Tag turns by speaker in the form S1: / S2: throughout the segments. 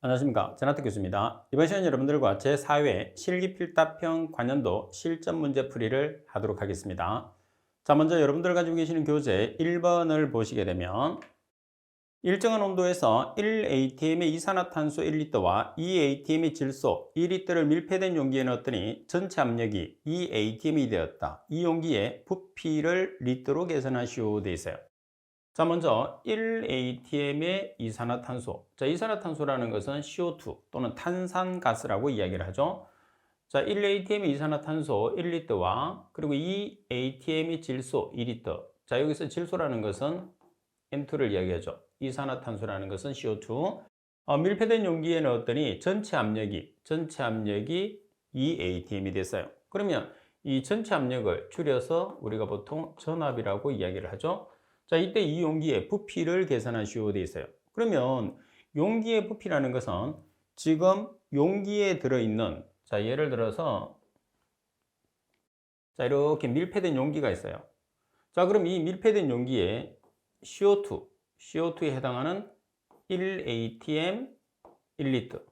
S1: 안녕하십니까. 전하태 교수입니다. 이번 시간 여러분들과 제4회 실기필답형 관연도 실전 문제 풀이를 하도록 하겠습니다. 자, 먼저 여러분들 가지고 계시는 교재 1번을 보시게 되면 일정한 온도에서 1atm의 이산화탄소 1리터와 2atm의 질소 2리터를 밀폐된 용기에 넣었더니 전체 압력이 2atm이 되었다. 이 용기의 부피를 리터로 계산하시오 되어 있어요. 자, 먼저 1atm의 이산화탄소. 자, 이산화탄소라는 것은 CO2 또는 탄산가스라고 이야기를 하죠. 자, 1atm의 이산화탄소 1리터와 그리고 2atm의 질소 2리터. 자, 여기서 질소라는 것은 N2를 이야기하죠. 이산화탄소라는 것은 CO2. 밀폐된 용기에 넣었더니 전체 압력이 2atm이 됐어요. 그러면 이 전체 압력을 줄여서 우리가 보통 전압이라고 이야기를 하죠. 자, 이때 이 용기의 부피를 계산하시오 되어 있어요. 그러면 용기의 부피라는 것은 지금 용기에 들어있는, 자, 예를 들어서 자, 이렇게 밀폐된 용기가 있어요. 자, 그럼 이 밀폐된 용기에 CO2에 해당하는 1atm 1리터.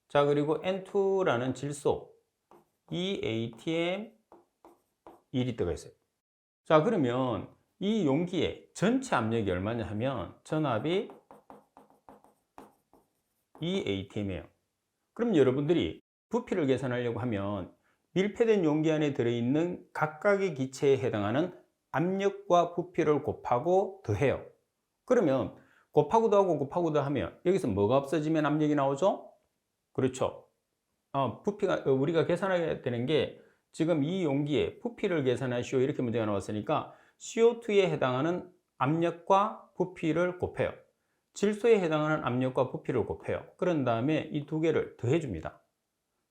S1: 자, 그리고 N2라는 질소 2atm 2리터가 있어요. 자, 그러면 이 용기의 전체 압력이 얼마냐 하면 전압이 2atm이에요. 그럼 여러분들이 부피를 계산하려고 하면 밀폐된 용기 안에 들어있는 각각의 기체에 해당하는 압력과 부피를 곱하고 더해요. 그러면 곱하고도 하고 곱하고도 하면 여기서 뭐가 없어지면 압력이 나오죠? 그렇죠. 부피가 우리가 계산해야 되는 게 지금 이 용기의 부피를 계산하시오 이렇게 문제가 나왔으니까 CO2에 해당하는 압력과 부피를 곱해요. 질소에 해당하는 압력과 부피를 곱해요. 그런 다음에 이 두 개를 더해줍니다.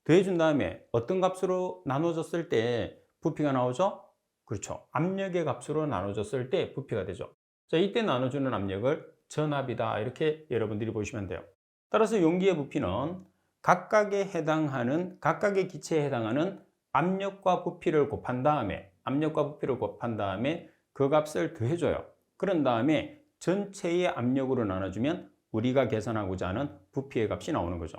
S1: 더해준 다음에 어떤 값으로 나눠졌을 때 부피가 나오죠? 그렇죠. 압력의 값으로 나눠졌을 때 부피가 되죠. 자, 이때 나눠주는 압력을 전압이다 이렇게 여러분들이 보시면 돼요. 따라서 용기의 부피는 각각의 기체에 해당하는 압력과 부피를 곱한 다음에 그 값을 더해줘요. 그런 다음에 전체의 압력으로 나눠주면 우리가 계산하고자 하는 부피의 값이 나오는 거죠.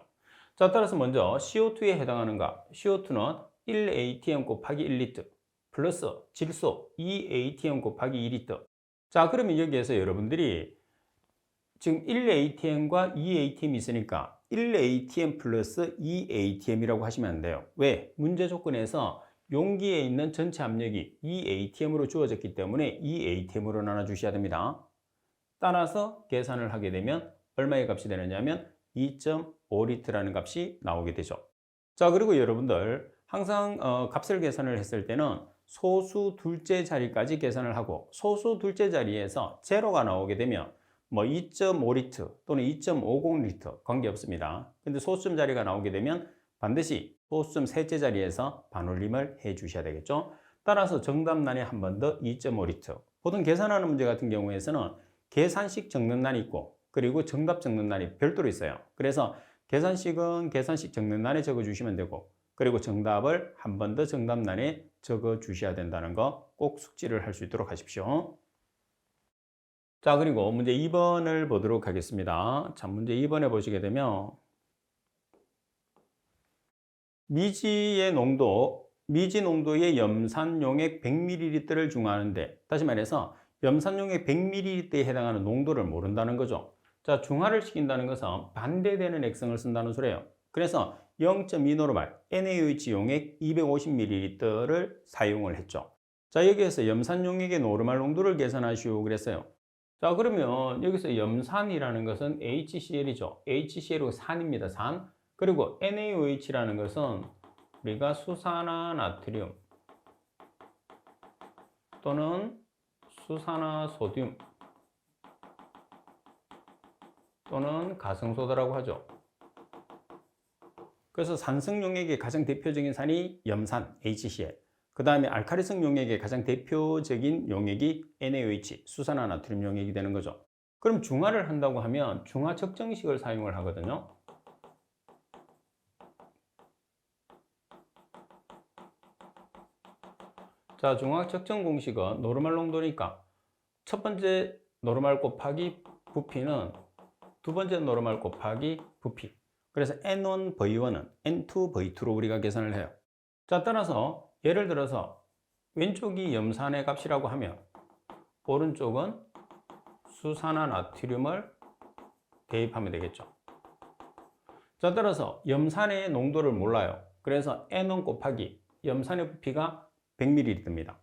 S1: 자, 따라서 먼저 CO2에 해당하는 값, CO2는 1atm 곱하기 1리터 플러스 질소 2atm 곱하기 2리터. 자, 그러면 여기에서 여러분들이 지금 1atm과 2atm이 있으니까 1atm 플러스 2atm이라고 하시면 안 돼요. 왜? 문제 조건에서 용기에 있는 전체 압력이 2atm으로 주어졌기 때문에 2atm으로 나눠주셔야 됩니다. 따라서 계산을 하게 되면 얼마의 값이 되느냐면 2.5리터라는 값이 나오게 되죠. 자, 그리고 여러분들 항상 값을 계산을 했을 때는 소수 둘째 자리까지 계산을 하고 소수 둘째 자리에서 제로가 나오게 되면 뭐 2.5리터 또는 2.50리터 관계없습니다. 근데 소수점 자리가 나오게 되면 반드시 소수점 셋째 자리에서 반올림을 해 주셔야 되겠죠. 따라서 정답란에 한 번 더 2.5리터. 보통 계산하는 문제 같은 경우에서는 계산식 적는 란이 있고 그리고 정답 적는 란이 별도로 있어요. 그래서 계산식은 계산식 적는 란에 적어 주시면 되고 그리고 정답을 한 번 더 정답란에 적어 주셔야 된다는 거 꼭 숙지를 할 수 있도록 하십시오. 자, 그리고 문제 2번을 보도록 하겠습니다. 자, 문제 2번에 보시게 되면 미지 농도의 염산용액 100ml를 중화하는데, 다시 말해서 염산용액 100ml에 해당하는 농도를 모른다는 거죠. 자, 중화를 시킨다는 것은 반대되는 액성을 쓴다는 소리예요. 그래서 0.2노르말 NaOH 용액 250ml를 사용을 했죠. 자, 여기에서 염산용액의 노르말 농도를 계산하시오 그랬어요. 자, 그러면 여기서 염산이라는 것은 HCl이죠. HCl은 산입니다. 산. 그리고 NaOH라는 것은 우리가 수산화나트륨 또는 수산화소듐 또는 가성소다라고 하죠. 그래서 산성 용액의 가장 대표적인 산이 염산, HCl. 그 다음에 알칼리성 용액의 가장 대표적인 용액이 NaOH, 수산화나트륨 용액이 되는 거죠. 그럼 중화를 한다고 하면 중화 측정식을 사용을 하거든요. 자, 중화 측정 공식은 노르말 농도니까 첫 번째 노르말 곱하기 부피는 두 번째 노르말 곱하기 부피. 그래서 N1V1은 N2V2로 우리가 계산을 해요. 자, 따라서 예를 들어서 왼쪽이 염산의 값이라고 하면 오른쪽은 수산화나트륨을 대입하면 되겠죠. 자, 따라서 염산의 농도를 몰라요. 그래서 N1 곱하기 염산의 부피가 100ml입니다.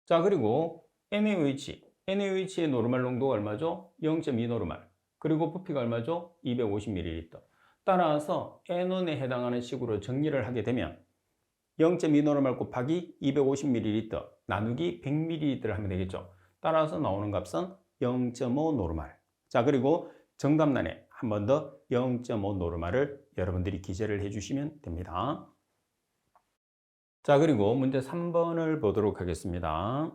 S1: 자, 그리고 NaOH의 노르말 농도가 얼마죠? 0.2노르말. 그리고 부피가 얼마죠? 250ml. 따라서 N1에 해당하는 식으로 정리를 하게 되면 0.2노르말 곱하기 250ml 나누기 100ml를 하면 되겠죠. 따라서 나오는 값은 0.5노르말. 자, 그리고 정답란에 한 번 더 0.5노르말을 여러분들이 기재를 해주시면 됩니다. 자, 그리고 문제 3번을 보도록 하겠습니다.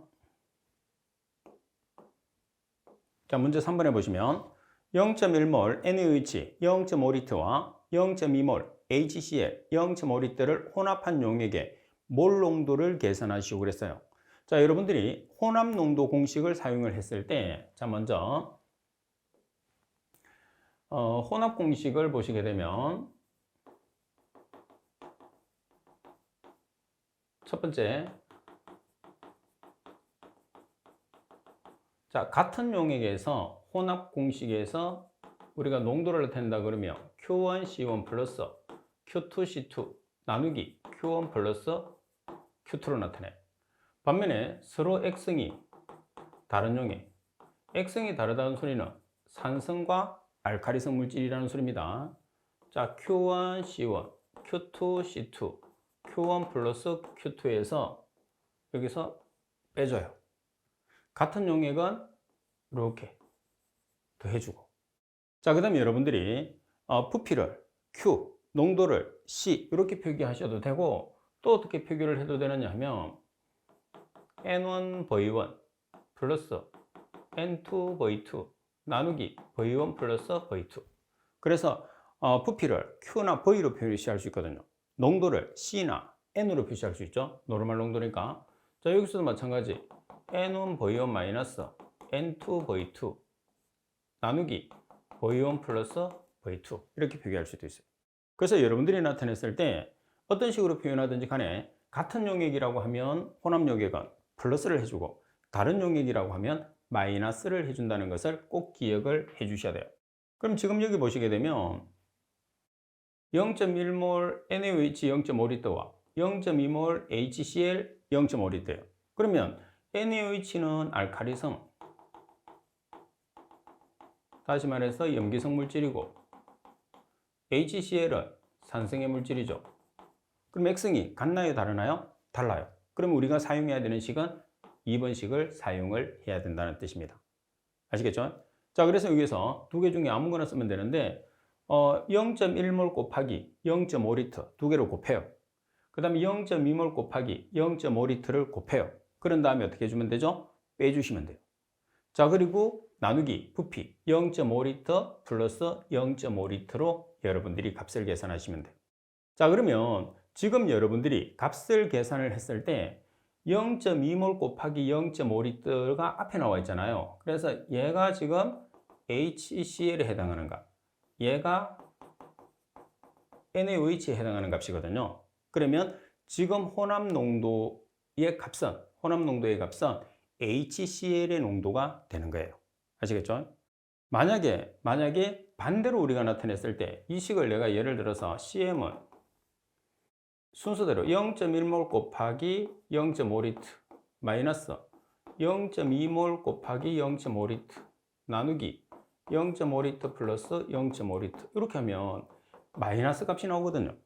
S1: 자, 문제 3번에 보시면 0.1몰 NaOH 0.5리터와 0.2몰 HCl 0.5리터를 혼합한 용액의 몰 농도를 계산하시오 그랬어요. 자, 여러분들이 혼합 농도 공식을 사용을 했을 때, 자, 먼저 혼합 공식을 보시게 되면 첫 번째, 자, 같은 용액에서 혼합 공식에서 우리가 농도를 나타낸다 그러면 Q1C1 플러스 Q2C2 나누기 Q1 플러스 Q2로 나타내. 반면에 서로 X성이 다른 용액, X성이 다르다는 소리는 산성과 알카리성 물질이라는 소리입니다. 자, Q1C1, Q2C2, Q1 플러스 Q2에서 여기서 빼줘요. 같은 용액은 이렇게 더해주고. 자, 그 다음에 여러분들이 부피를 Q, 농도를 C 이렇게 표기하셔도 되고, 또 어떻게 표기를 해도 되느냐 하면 N1V1 플러스 N2V2 나누기 V1 플러스 V2. 그래서 부피를 Q나 V로 표시할 수 있거든요. 농도를 C나 N으로 표시할 수 있죠. 노르말 농도니까. 자, 여기서도 마찬가지 N1V1 마이너스 N2V2 나누기 V1 플러스 V2 이렇게 표기할 수도 있어요. 그래서 여러분들이 나타냈을 때 어떤 식으로 표현하든지 간에 같은 용액이라고 하면 혼합 용액은 플러스를 해주고 다른 용액이라고 하면 마이너스를 해준다는 것을 꼭 기억을 해 주셔야 돼요. 그럼 지금 여기 보시게 되면 0.1몰 NaOH 0.5리터와 0.2몰 HCl 0.5리터예요. 그러면 NaOH는 알카리성, 다시 말해서 염기성 물질이고 HCl은 산성의 물질이죠. 그럼 X성이 같나요? 다르나요? 달라요. 그럼 우리가 사용해야 되는 식은 2번 식을 사용을 해야 된다는 뜻입니다. 아시겠죠? 자, 그래서 여기서 두 개 중에 아무거나 쓰면 되는데 0.1몰 곱하기 0.5리터 두 개를 곱해요. 그 다음에 0.2몰 곱하기 0.5리터를 곱해요. 그런 다음에 어떻게 해주면 되죠? 빼주시면 돼요. 자, 그리고 나누기 부피 0.5리터 플러스 0.5리터로 여러분들이 값을 계산하시면 돼요. 자, 그러면 지금 여러분들이 값을 계산을 했을 때 0.2몰 곱하기 0.5리터가 앞에 나와 있잖아요. 그래서 얘가 지금 HCl에 해당하는 값, 얘가 NaOH에 해당하는 값이거든요. 그러면 지금 혼합 농도의 값은 HCl의 농도가 되는 거예요. 아시겠죠? 만약에 반대로 우리가 나타냈을 때 이 식을 내가 예를 들어서 CM은 순서대로 0.1몰 곱하기 0.5리터 마이너스 0.2몰 곱하기 0.5리터 나누기 0.5리터 플러스 0.5리터 이렇게 하면 마이너스 값이 나오거든요.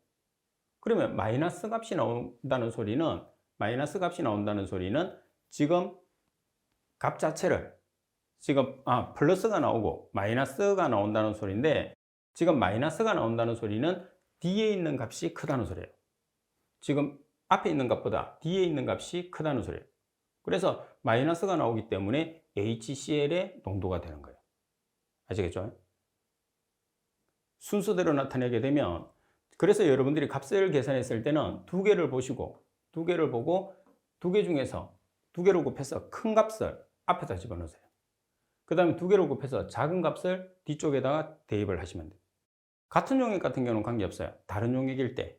S1: 그러면 마이너스 값이 나온다는 소리는 지금 값 자체를 지금 플러스가 나오고 마이너스가 나온다는 소리인데, 지금 마이너스가 나온다는 소리는 뒤에 있는 값이 크다는 소리예요. 지금 앞에 있는 값보다 뒤에 있는 값이 크다는 소리예요. 그래서 마이너스가 나오기 때문에 HCl의 농도가 되는 거예요. 아시겠죠? 순서대로 나타내게 되면, 그래서 여러분들이 값을 계산했을 때는 두 개를 보시고 두 개를 보고 두 개 중에서 두 개를 곱해서 큰 값을 앞에다 집어넣으세요. 그 다음에 두 개를 곱해서 작은 값을 뒤쪽에다가 대입을 하시면 돼요. 같은 용액 같은 경우는 관계없어요. 다른 용액일 때.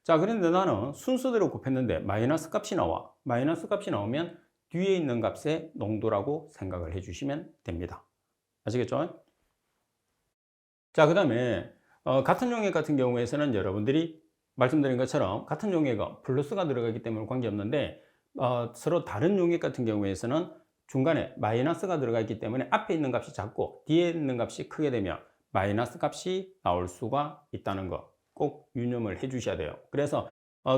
S1: 자, 그런데 나는 순서대로 곱했는데 마이너스 값이 나와. 마이너스 값이 나오면 뒤에 있는 값의 농도라고 생각을 해주시면 됩니다. 아시겠죠? 자, 그 다음에 같은 용액 같은 경우에서는 여러분들이 말씀드린 것처럼 같은 용액은 플러스가 들어가기 때문에 관계없는데 서로 다른 용액 같은 경우에서는 중간에 마이너스가 들어가 있기 때문에 앞에 있는 값이 작고 뒤에 있는 값이 크게 되면 마이너스 값이 나올 수가 있다는 거 꼭 유념을 해 주셔야 돼요. 그래서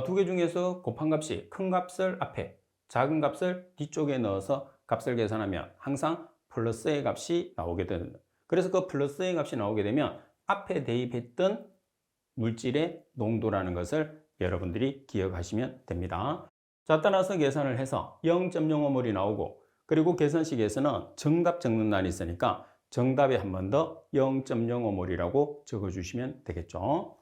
S1: 두 개 중에서 곱한 값이 큰 값을 앞에, 작은 값을 뒤쪽에 넣어서 값을 계산하면 항상 플러스의 값이 나오게 됩니다. 그래서 그 플러스의 값이 나오게 되면 앞에 대입했던 물질의 농도라는 것을 여러분들이 기억하시면 됩니다. 자, 따라서 계산을 해서 0.05몰이 나오고, 그리고 계산식에서는 정답 적는 날이 있으니까 정답에 한 번 더 0.05몰이라고 적어주시면 되겠죠.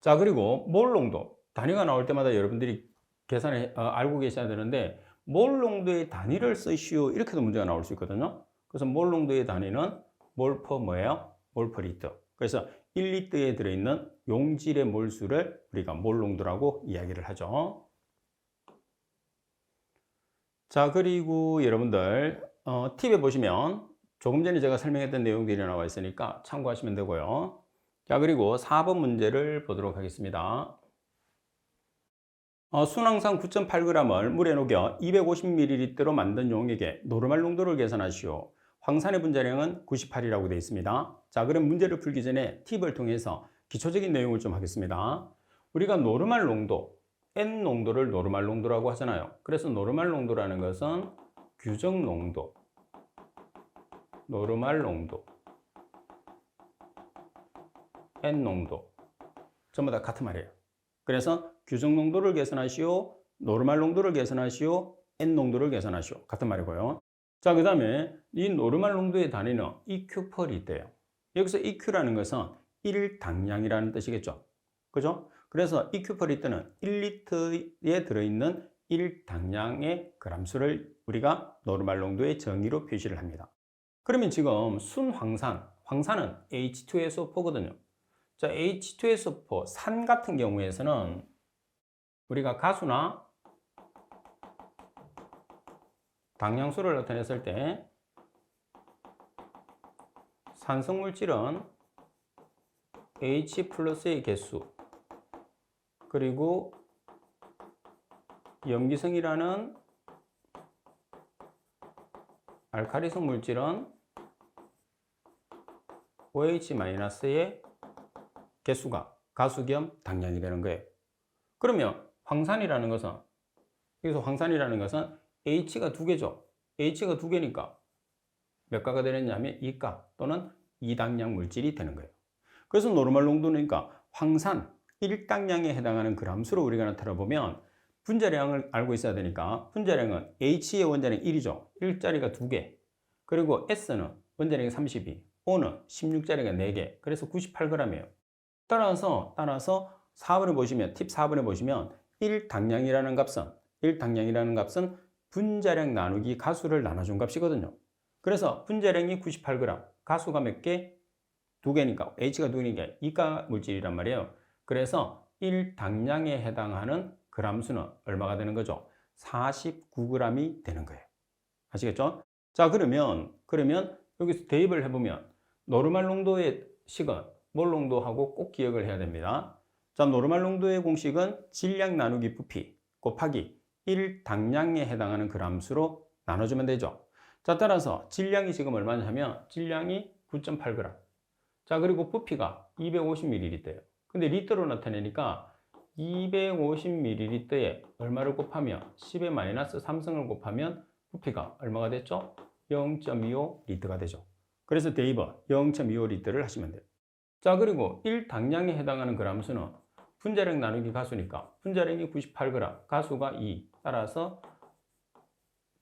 S1: 자, 그리고 몰 농도. 단위가 나올 때마다 여러분들이 계산을 알고 계셔야 되는데, 몰 농도의 단위를 쓰시오. 이렇게도 문제가 나올 수 있거든요. 그래서 몰 농도의 단위는 몰 퍼 뭐예요? 몰 퍼 리터. 그래서 1리터에 들어있는 용질의 몰수를 우리가 몰 농도라고 이야기를 하죠. 자, 그리고 여러분들 팁에 보시면 조금 전에 제가 설명했던 내용들이 나와 있으니까 참고하시면 되고요. 자, 그리고 4번 문제를 보도록 하겠습니다. 순항산 9.8g을 물에 녹여 250ml로 만든 용액의 노르말 농도를 계산하시오. 황산의 분자량은 98이라고 되어 있습니다. 자, 그럼 문제를 풀기 전에 팁을 통해서 기초적인 내용을 좀 하겠습니다. 우리가 노르말 농도, N 농도를 노르말 농도라고 하잖아요. 그래서 노르말 농도라는 것은 규정 농도, 노르말 농도, N 농도 전부 다 같은 말이에요. 그래서 규정 농도를 계산하시오, 노르말 농도를 계산하시오, N 농도를 계산하시오. 같은 말이고요. 자, 그 다음에 이 노르말 농도의 단위는 EQ per 리터예요. 여기서 EQ라는 것은 1당량이라는 뜻이겠죠. 그죠? 그래서 EQ per 리터는 1리터에 들어있는 1당량의 그람수를 우리가 노르말 농도의 정의로 표시를 합니다. 그러면 지금 순황산, 황산은 H2SO4거든요. 자, H2SO4, 산 같은 경우에서는 우리가 가수나 당량수를 나타냈을 때 산성물질은 H 플러스의 개수, 그리고 염기성이라는 알카리성 물질은 OH-의 개수가 가수 겸 당량이 되는 거예요. 그러면 황산이라는 것은, 여기서 황산이라는 것은 H가 두 개죠. H가 두 개니까 몇 가가 되느냐면 2가 또는 2당량 물질이 되는 거예요. 그래서 노르말 농도니까 황산 1당량에 해당하는 그람수로 우리가 나타내보면 분자량을 알고 있어야 되니까 분자량은 H의 원자량 1이죠. 1자리가 2개. 그리고 S는 원자량이 32, O는 16자리가 4개. 그래서 98g이에요. 따라서 4번에 보시면, 팁 4번에 보시면 1당량이라는 값은 분자량 나누기 가수를 나눠준 값이거든요. 그래서 분자량이 98g, 가수가 몇 개? 2개니까, H가 2개니까 2가 물질이란 말이에요. 그래서 1당량에 해당하는 그람수는 얼마가 되는 거죠? 49g이 되는 거예요. 아시겠죠? 자, 그러면 여기서 대입을 해보면 노르말 농도의 식은 몰 농도하고 꼭 기억을 해야 됩니다. 자, 노르말 농도의 공식은 질량 나누기 부피 곱하기 1당량에 해당하는 그람수로 나눠주면 되죠. 자, 따라서 질량이 지금 얼마냐면 질량이 9.8g. 자, 그리고 부피가 250ml예요. 근데 리터로 나타내니까 250ml에 얼마를 곱하면 10의 마이너스 3승을 곱하면 부피가 얼마가 됐죠? 0.25리터가 되죠. 그래서 대입은 0.25리터를 하시면 돼요. 자, 그리고 1당량에 해당하는 그람수는 분자량 나누기 가수니까 분자량이 98g, 가수가 2. 따라서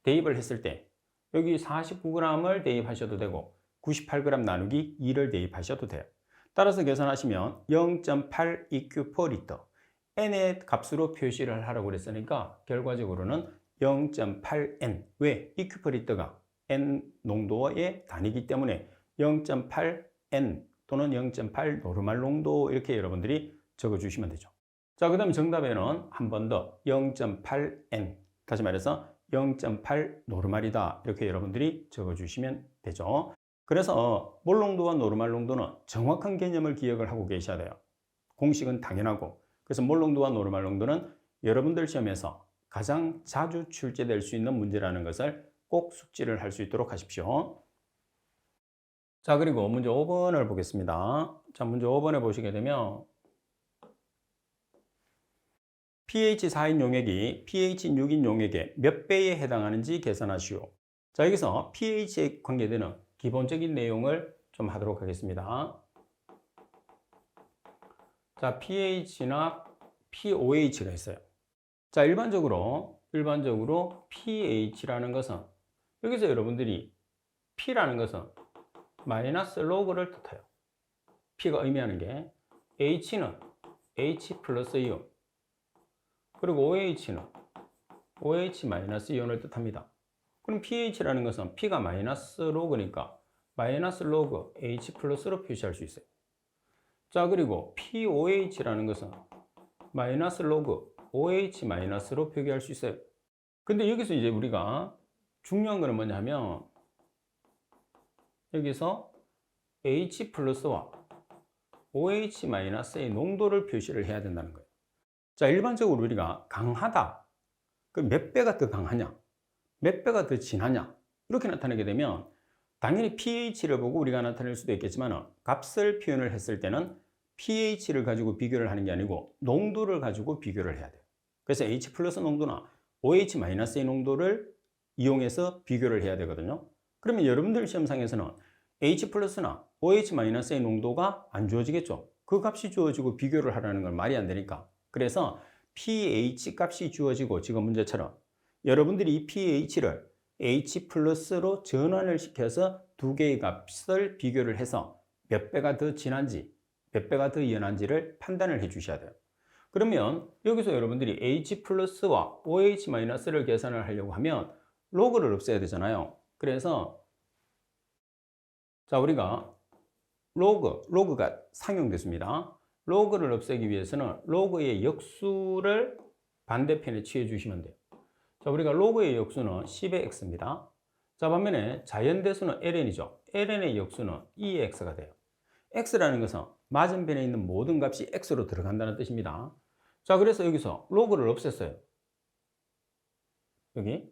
S1: 대입을 했을 때 여기 49g을 대입하셔도 되고 98g 나누기 2를 대입하셔도 돼요. 따라서 계산하시면 0.8 EQ per 리터, N의 값으로 표시를 하라고 그랬으니까 결과적으로는 0.8N. 왜? EQ per 리터가 N 농도의 단위이기 때문에 0.8N 또는 0.8 노르말 농도 이렇게 여러분들이 적어주시면 되죠. 자, 그 다음에 정답에는 한 번 더 0.8N, 다시 말해서 0.8 노르말이다 이렇게 여러분들이 적어주시면 되죠. 그래서 몰 농도와 노르말 농도는 정확한 개념을 기억을 하고 계셔야 돼요. 공식은 당연하고, 그래서 몰 농도와 노르말 농도는 여러분들 시험에서 가장 자주 출제될 수 있는 문제라는 것을 꼭 숙지를 할 수 있도록 하십시오. 자, 그리고 문제 5번을 보겠습니다. 자, 문제 5번에 보시게 되면 pH 4인 용액이 pH 6인 용액의 몇 배에 해당하는지 계산하시오. 자, 여기서 pH에 관계되는 기본적인 내용을 좀 하도록 하겠습니다. 자, pH나 pOH가 있어요. 자, 일반적으로 pH라는 것은 여기서 여러분들이 P라는 것은 마이너스 로그를 뜻해요. P가 의미하는 게 H는 H 플러스 이온, 그리고 OH는 OH 마이너스 이온을 뜻합니다. 그럼 pH라는 것은 P가 마이너스 로그니까 마이너스 로그 H 플러스로 표시할 수 있어요. 자, 그리고 pOH라는 것은 마이너스 로그 OH 마이너스로 표기할 수 있어요. 근데 여기서 이제 우리가 중요한 거는 뭐냐 하면 여기서 H 플러스와 OH 마이너스의 농도를 표시를 해야 된다는 거예요. 자, 일반적으로 우리가 강하다, 그 몇 배가 더 강하냐, 몇 배가 더 진하냐 이렇게 나타내게 되면 당연히 pH를 보고 우리가 나타낼 수도 있겠지만 값을 표현을 했을 때는 pH를 가지고 비교를 하는 게 아니고 농도를 가지고 비교를 해야 돼요. 그래서 H 플러스 농도나 OH 마이너스의 농도를 이용해서 비교를 해야 되거든요. 그러면 여러분들 시험상에서는 H 플러스나 OH 마이너스의 농도가 안 주어지겠죠. 그 값이 주어지고 비교를 하라는 건 말이 안 되니까. 그래서 pH 값이 주어지고 지금 문제처럼 여러분들이 이 pH를 H 플러스로 전환을 시켜서 두 개의 값을 비교를 해서 몇 배가 더 진한지 몇 배가 더 연한지를 판단을 해 주셔야 돼요. 그러면 여기서 여러분들이 H 플러스와 OH 마이너스를 계산을 하려고 하면 로그를 없애야 되잖아요. 그래서 자, 우리가 로그가 상용됐습니다. 로그를 없애기 위해서는 로그의 역수를 반대편에 취해 주시면 돼요. 자, 우리가 로그의 역수는 10의 x입니다. 자, 반면에 자연대수는 ln이죠. ln의 역수는 2의 x가 돼요. x라는 것은 맞은편에 있는 모든 값이 x로 들어간다는 뜻입니다. 자, 그래서 여기서 로그를 없앴어요. 여기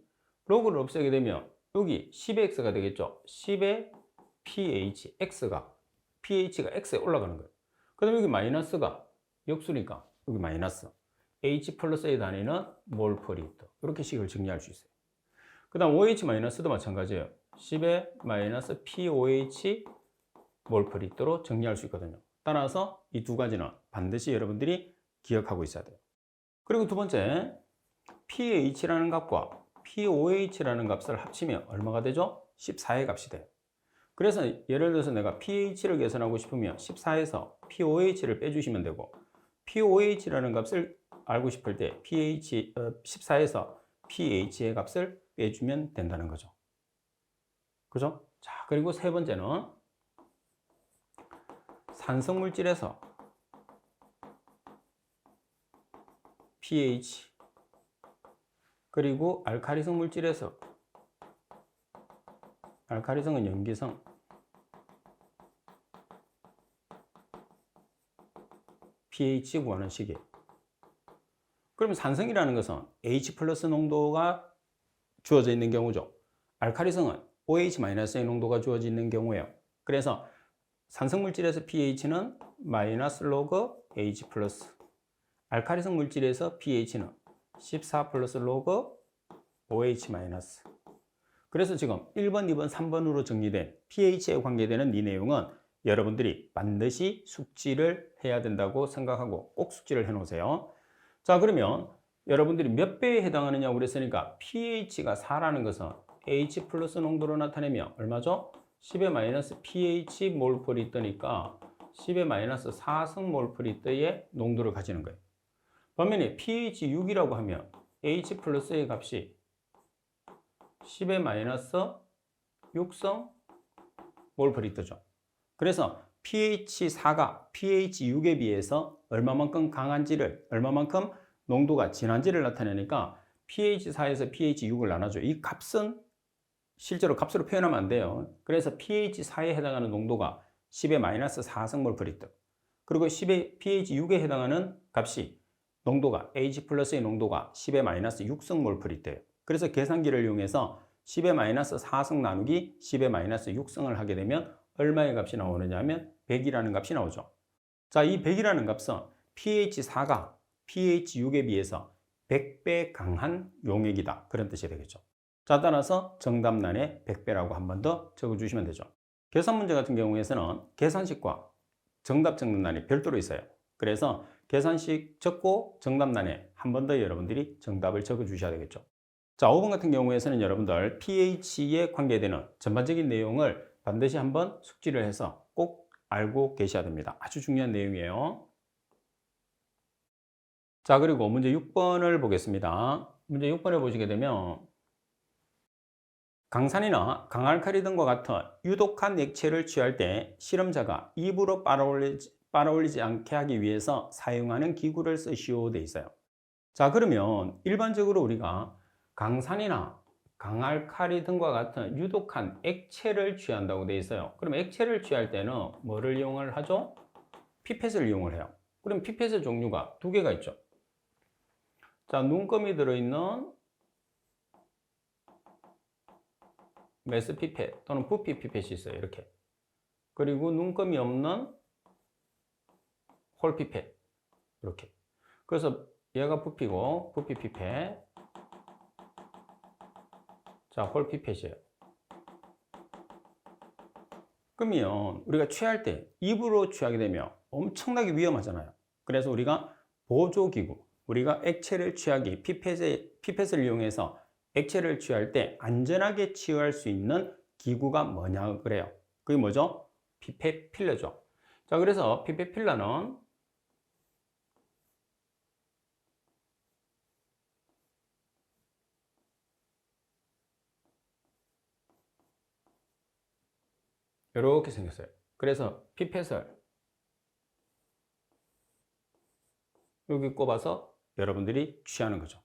S1: 로그를 없애게 되면 여기 10의 x가 되겠죠. 10의 pH, pH가 x에 올라가는 거예요. 그 다음에 여기 마이너스가 역수니까 여기 마이너스 H 플러스의 단위는 몰 퍼 리터 이렇게 식을 정리할 수 있어요. 그 다음 OH 마이너스도 마찬가지예요. 10의 마이너스 POH 몰 퍼 리터로 정리할 수 있거든요. 따라서 이 두 가지는 반드시 여러분들이 기억하고 있어야 돼요. 그리고 두 번째, pH라는 값과 POH라는 값을 합치면 얼마가 되죠? 14의 값이 돼요. 그래서 예를 들어서 내가 pH를 계산하고 싶으면 14에서 POH를 빼주시면 되고 POH라는 값을 알고 싶을 때 14에서 pH의 값을 빼주면 된다는 거죠. 그죠? 자, 그리고 세 번째는 산성물질에서 pH 그리고 알카리성 물질에서 알카리성은 염기성 pH 구하는 식이에요. 그러면 산성이라는 것은 H 플러스 농도가 주어져 있는 경우죠. 알카리성은 OH 마이너스의 농도가 주어져 있는 경우예요. 그래서 산성 물질에서 pH는 마이너스 로그 H 플러스, 알카리성 물질에서 pH는 14 플러스 로그 OH 마이너스. 그래서 지금 1번, 2번, 3번으로 정리된 pH에 관계되는 이 내용은 여러분들이 반드시 숙지를 해야 된다고 생각하고 꼭 숙지를 해 놓으세요. 자, 그러면 여러분들이 몇 배에 해당하느냐고 그랬으니까 pH가 4라는 것은 H 플러스 농도로 나타내면 얼마죠? 10의 마이너스 pH 몰 퍼 리터니까 10의 마이너스 4성 몰 퍼 리터의 농도를 가지는 거예요. 반면에 pH 6이라고 하면 H 플러스의 값이 10의 마이너스 6성 몰 퍼 리터죠. 그래서 pH4가 pH6에 비해서 얼마만큼 강한지를, 얼마만큼 농도가 진한지를 나타내니까 pH4에서 pH6을 나눠줘. 이 값은 실제로 값으로 표현하면 안 돼요. 그래서 pH4에 해당하는 농도가 10의 마이너스 4승몰프리터. 그리고 10의 pH6에 해당하는 값이 농도가 H 플러스의 농도가 10의 마이너스 6승몰프리터예요. 그래서 계산기를 이용해서 10의 마이너스 4승 나누기 10의 마이너스 6승을 하게 되면 얼마의 값이 나오느냐 하면 100이라는 값이 나오죠. 자, 이 100이라는 값은 pH4가 pH6에 비해서 100배 강한 용액이다. 그런 뜻이 되겠죠. 자, 따라서 정답란에 100배라고 한 번 더 적어주시면 되죠. 계산 문제 같은 경우에서는 계산식과 정답 적는 란이 별도로 있어요. 그래서 계산식 적고 정답란에 한 번 더 여러분들이 정답을 적어주셔야 되겠죠. 자, 5번 같은 경우에서는 여러분들 pH에 관계되는 전반적인 내용을 반드시 한번 숙지를 해서 꼭 알고 계셔야 됩니다. 아주 중요한 내용이에요. 자, 그리고 문제 6번을 보겠습니다. 문제 6번을 보시게 되면 강산이나 강알칼리 등과 같은 유독한 액체를 취할 때 실험자가 입으로 빨아올리지 않게 하기 위해서 사용하는 기구를 쓰시오 돼 있어요. 자, 그러면 일반적으로 우리가 강산이나 강알칼리 등과 같은 유독한 액체를 취한다고 돼 있어요. 그럼 액체를 취할 때는 뭐를 이용을 하죠? 피펫을 이용을 해요. 그럼 피펫의 종류가 두 개가 있죠. 자, 눈금이 들어있는 메스 피펫 또는 부피 피펫이 있어요. 이렇게. 그리고 눈금이 없는 홀 피펫. 이렇게. 그래서 얘가 부피고 부피 피펫. 자, 홀 피펫이에요. 그러면 우리가 취할 때 입으로 취하게 되면 엄청나게 위험하잖아요. 그래서 우리가 보조기구, 우리가 액체를 취하기, 피펫을 이용해서 액체를 취할 때 안전하게 취할 수 있는 기구가 뭐냐 그래요. 그게 뭐죠? 피펫 필러죠. 자, 그래서 피펫 필러는 이렇게 생겼어요. 그래서 피펫을 여기 꼽아서 여러분들이 취하는 거죠.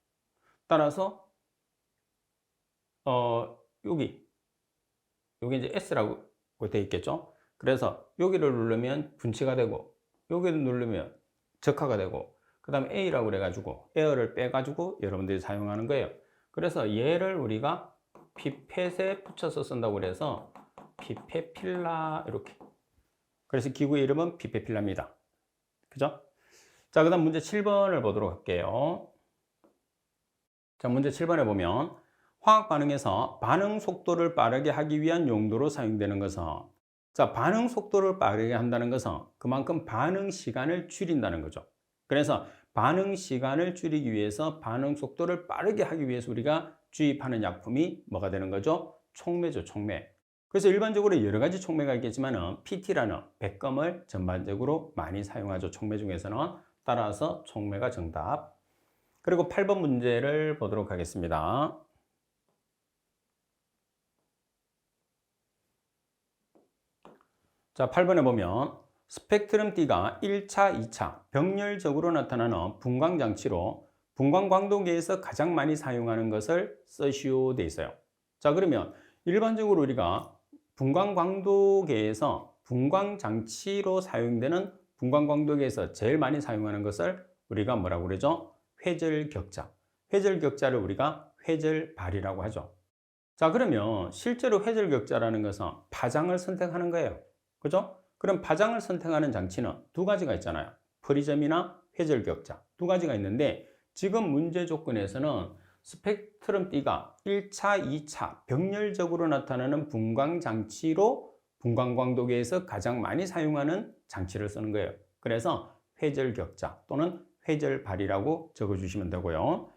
S1: 따라서 여기 이제 S라고 되어 있겠죠. 그래서 여기를 누르면 분치가 되고 여기를 누르면 적화가 되고 그 다음에 A라고 그래가지고 에어를 빼가지고 여러분들이 사용하는 거예요. 그래서 얘를 우리가 피펫에 붙여서 쓴다고 그래서 피펫 필라 이렇게. 그래서 기구의 이름은 피펫 필라입니다. 그죠? 자, 그 다음 문제 7번을 보도록 할게요. 자, 문제 7번에 보면 화학 반응에서 반응 속도를 빠르게 하기 위한 용도로 사용되는 것은, 자, 반응 속도를 빠르게 한다는 것은 그만큼 반응 시간을 줄인다는 거죠. 그래서 반응 시간을 줄이기 위해서 반응 속도를 빠르게 하기 위해서 우리가 주입하는 약품이 뭐가 되는 거죠? 촉매죠, 촉매. 그래서 일반적으로 여러 가지 촉매가 있겠지만 PT라는 백검을 전반적으로 많이 사용하죠. 촉매 중에서는. 따라서 촉매가 정답. 그리고 8번 문제를 보도록 하겠습니다. 자, 8번에 보면 스펙트럼 D가 1차, 2차 병렬적으로 나타나는 분광장치로 분광광도계에서 가장 많이 사용하는 것을 쓰시오 돼 있어요. 자, 그러면 일반적으로 우리가 분광광도계에서 분광장치로 사용되는 분광광도계에서 제일 많이 사용하는 것을 우리가 뭐라고 그러죠? 회절격자. 회절격자를 우리가 회절발이라고 하죠. 자, 그러면 실제로 회절격자라는 것은 파장을 선택하는 거예요. 그죠? 그럼 파장을 선택하는 장치는 두 가지가 있잖아요. 프리즘이나 회절격자 두 가지가 있는데 지금 문제 조건에서는 스펙트럼 D가 1차, 2차 병렬적으로 나타나는 분광장치로 분광광도계에서 가장 많이 사용하는 장치를 쓰는 거예요. 그래서 회절격자 또는 회절발이라고 적어주시면 되고요.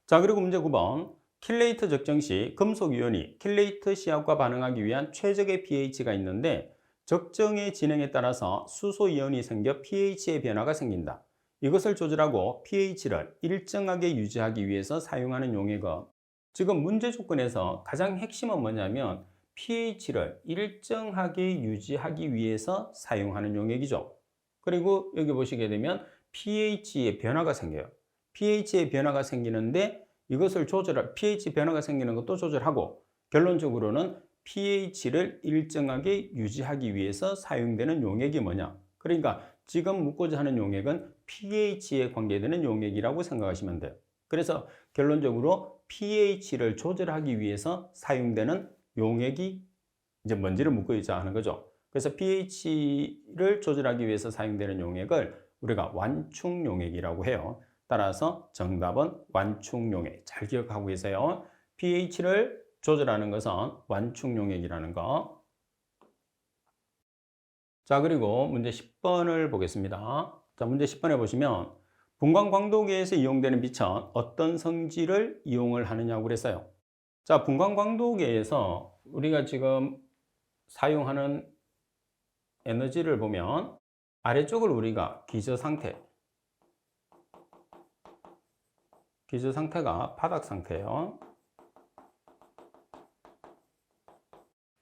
S1: 자, 그리고 문제 9번. 킬레이터 적정 시 금속이온이 킬레이터 시합과 반응하기 위한 최적의 pH가 있는데 적정의 진행에 따라서 수소이온이 생겨 pH의 변화가 생긴다. 이것을 조절하고 pH를 일정하게 유지하기 위해서 사용하는 용액은 지금 문제 조건에서 가장 핵심은 뭐냐면 pH를 일정하게 유지하기 위해서 사용하는 용액이죠. 그리고 여기 보시게 되면 pH의 변화가 생겨요. pH의 변화가 생기는데 이것을 pH 변화가 생기는 것도 조절하고 결론적으로는 pH를 일정하게 유지하기 위해서 사용되는 용액이 뭐냐? 그러니까 지금 묻고자 하는 용액은 pH에 관계되는 용액이라고 생각하시면 돼요. 그래서 결론적으로 pH를 조절하기 위해서 사용되는 용액이 이제 뭔지를 묻고자 하는 거죠. 그래서 pH를 조절하기 위해서 사용되는 용액을 우리가 완충용액이라고 해요. 따라서 정답은 완충용액. 잘 기억하고 계세요. pH를 조절하는 것은 완충용액이라는 거. 자, 그리고 문제 10번을 보겠습니다. 자, 문제 10번에 보시면 분광광도계에서 이용되는 빛은 어떤 성질을 이용을 하느냐고 그랬어요. 자, 분광광도계에서 우리가 지금 사용하는 에너지를 보면 아래쪽을 우리가 기저상태가 바닥 상태예요.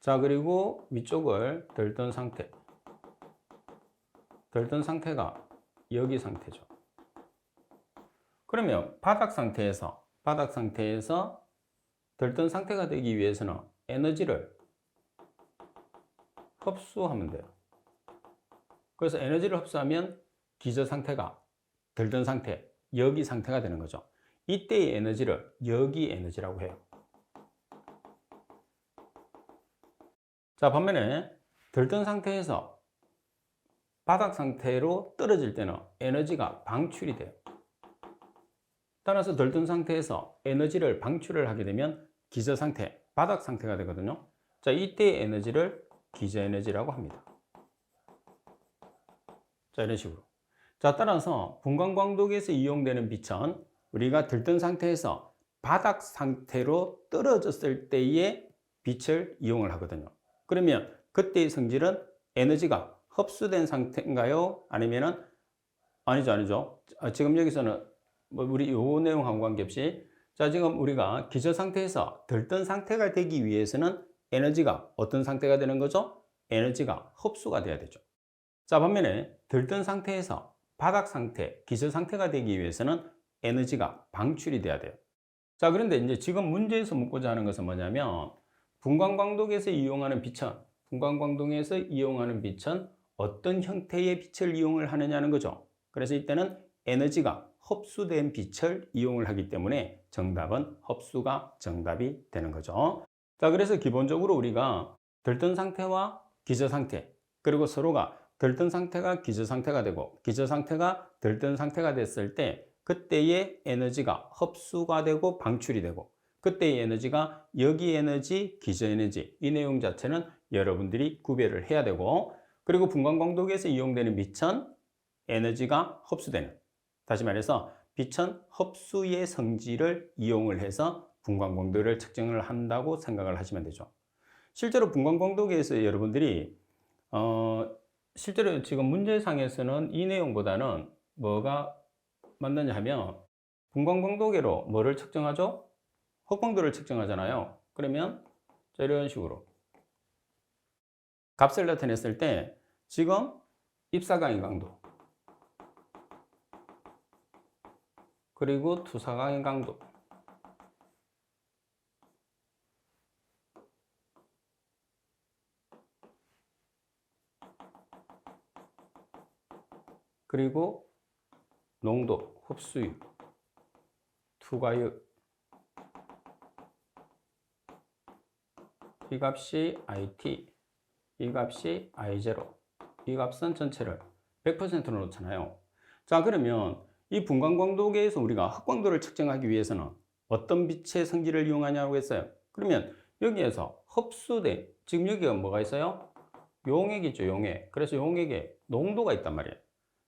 S1: 자, 그리고 위쪽을 들뜬 상태가 여기 상태죠. 그러면 바닥 상태에서 들뜬 상태가 되기 위해서는 에너지를 흡수하면 돼요. 그래서 에너지를 흡수하면 기저 상태가 들뜬 상태, 여기 상태가 되는 거죠. 이때의 에너지를 여기 에너지라고 해요. 자, 반면에 들뜬 상태에서 바닥 상태로 떨어질 때는 에너지가 방출이 돼요. 따라서 들뜬 상태에서 에너지를 방출을 하게 되면 기저 상태, 바닥 상태가 되거든요. 자, 이때의 에너지를 기저 에너지라고 합니다. 자, 이런 식으로. 자, 따라서 분광광도계에서 이용되는 빛은 우리가 들뜬 상태에서 바닥 상태로 떨어졌을 때의 빛을 이용을 하거든요. 그러면 그때의 성질은 에너지가 흡수된 상태인가요? 아니면은 아니죠. 지금 여기서는 우리 요 내용하고 관계없이 자, 지금 우리가 기저 상태에서 들뜬 상태가 되기 위해서는 에너지가 어떤 상태가 되는 거죠? 에너지가 흡수가 돼야 되죠. 자, 반면에 들뜬 상태에서 바닥 상태, 기저 상태가 되기 위해서는 에너지가 방출이 돼야 돼요. 자, 그런데 이제 지금 문제에서 묻고자 하는 것은 뭐냐면 분광광도계에서 이용하는 빛은 어떤 형태의 빛을 이용을 하느냐는 거죠. 그래서 이때는 에너지가 흡수된 빛을 이용을 하기 때문에 정답은 흡수가 정답이 되는 거죠. 자, 그래서 기본적으로 우리가 들뜬 상태와 기저 상태, 그리고 서로가 들뜬 상태가 기저 상태가 되고 기저 상태가 들뜬 상태가 됐을 때 그때의 에너지가 흡수가 되고 방출이 되고 그때의 에너지가 여기 에너지, 기저 에너지 이 내용 자체는 여러분들이 구별을 해야 되고 그리고 분광광도계에서 이용되는 빛은 에너지가 흡수되는 다시 말해서 빛은 흡수의 성질을 이용을 해서 분광광도를 측정을 한다고 생각을 하시면 되죠. 실제로 분광광도계에서 여러분들이 실제로 지금 문제상에서는 이 내용보다는 뭐가 맞느냐 하면 분광광도계로 뭐를 측정하죠? 흑광도를 측정하잖아요. 그러면 이런 식으로 값을 나타냈을 때 지금 입사광의 강도 그리고 투사광의 강도 그리고 농도, 흡수율, 투과율 이 값이 IT, 이 값이 I0 이 값은 전체를 100%로 놓잖아요. 자, 그러면 이 분광광도계에서 우리가 흑광도를 측정하기 위해서는 어떤 빛의 성질을 이용하냐고 했어요. 그러면 여기에서 흡수된 지금 여기가 뭐가 있어요? 용액이죠, 용액. 그래서 용액에 농도가 있단 말이에요.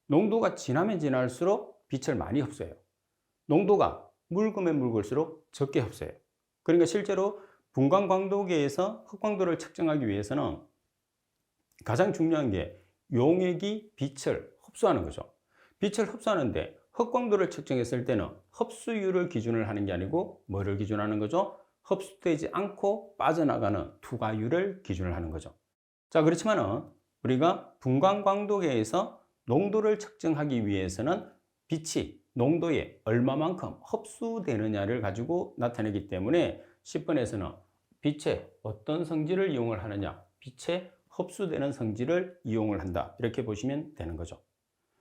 S1: 농도가 진하면 진할수록 빛을 많이 흡수해요. 농도가 묽으면 묽을수록 적게 흡수해요. 그러니까 실제로 분광광도계에서 흑광도를 측정하기 위해서는 가장 중요한 게 용액이 빛을 흡수하는 거죠. 빛을 흡수하는데 흑광도를 측정했을 때는 흡수율을 기준을 하는 게 아니고 뭐를 기준하는 거죠? 흡수되지 않고 빠져나가는 투과율을 기준을 하는 거죠. 자, 그렇지만은 우리가 분광광도계에서 농도를 측정하기 위해서는 빛이 농도에 얼마만큼 흡수되느냐를 가지고 나타내기 때문에 10번에서는 빛의 어떤 성질을 이용을 하느냐, 빛의 흡수되는 성질을 이용을 한다. 이렇게 보시면 되는 거죠.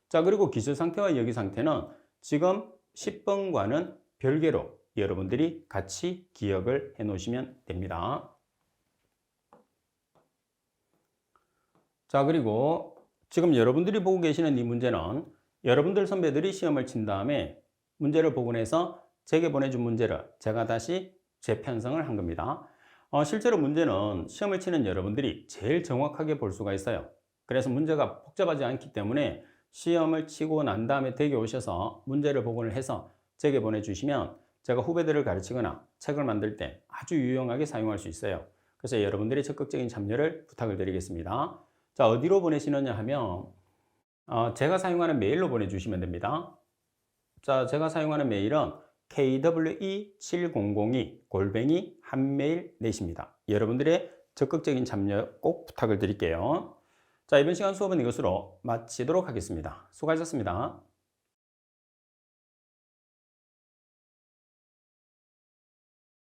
S1: 자, 그리고 기술 상태와 여기 상태는 지금 10번과는 별개로 여러분들이 같이 기억을 해 놓으시면 됩니다. 자, 그리고 지금 여러분들이 보고 계시는 이 문제는 여러분들 선배들이 시험을 친 다음에 문제를 복원해서 제게 보내준 문제를 제가 다시 재편성을 한 겁니다. 실제로 문제는 시험을 치는 여러분들이 제일 정확하게 볼 수가 있어요. 그래서 문제가 복잡하지 않기 때문에 시험을 치고 난 다음에 댁에 오셔서 문제를 복원을 해서 제게 보내주시면 제가 후배들을 가르치거나 책을 만들 때 아주 유용하게 사용할 수 있어요. 그래서 여러분들이 적극적인 참여를 부탁을 드리겠습니다. 자, 어디로 보내시느냐 하면 제가 사용하는 메일로 보내주시면 됩니다. 자, 제가 사용하는 메일은 kwe7002@한메일넷입니다. 여러분들의 적극적인 참여 꼭 부탁을 드릴게요. 자, 이번 시간 수업은 이것으로 마치도록 하겠습니다. 수고하셨습니다.